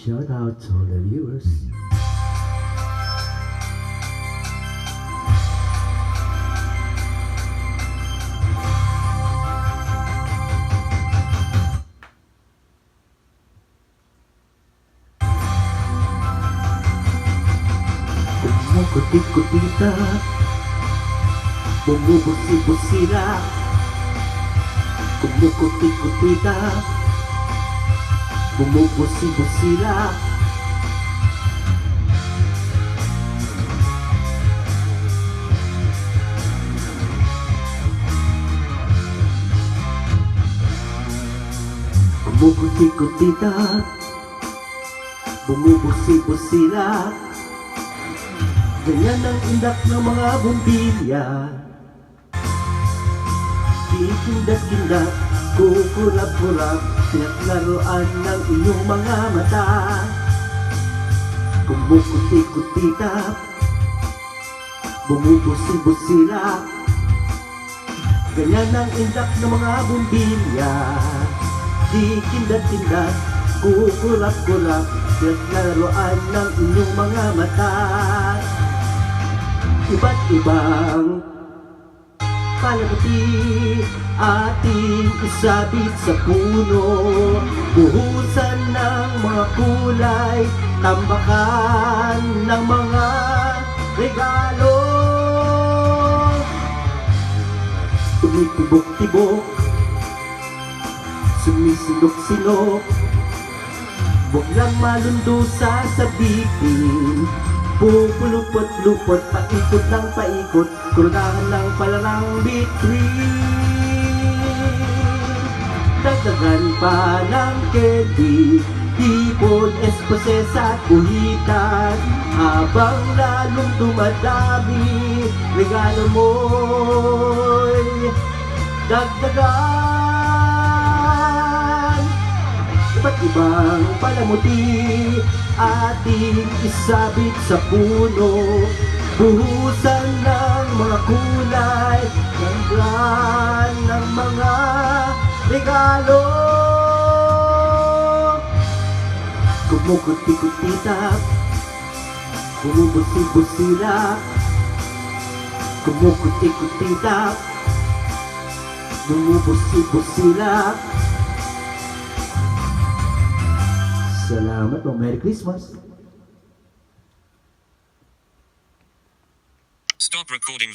Shout out to all the viewers. Kumukuti-kutita, bumubusi-busila. Kumukuti-kutita, bumubusi-busila. Kumukuti-kutita, bumubusi-busila. Ganyan ang indak ng mga bumbilya. Kikindat-kindat, kukurap-kurap, pinaglaruan ng iyong mga mata. Kumukuti-kutita, bumubusi-busila. Ganyan ang indak ng mga bumbilya. Kikindat-kindat, kukurap-kurap, pinaglaruan ng iyong mga mata. Iba't ibang palamuti ating isabit sa puno. Buhusan ng mga kulay, tambakan ng mga regalo. Tumitibok-tibok, sumisinok-sinok, huwag lang malundo sa sabitin. Pupulupot-lupot, paikot ng paikot, kurudahan ng palarang bitrin. Dagdagan pa ng candy, hipon, esposes at kuhitan. Habang lalong dumadami, regalo mo'y dagdagan. Iba't ibang palamuti ating isabit sa puno. Buhusan ng mga kulay, gandaan ng mga regalo. Kumukuti-kutita, bumubusi-busila. Kumukuti-kutita, bumubusi-busila. Salamat po. Merry Christmas. Stop recording.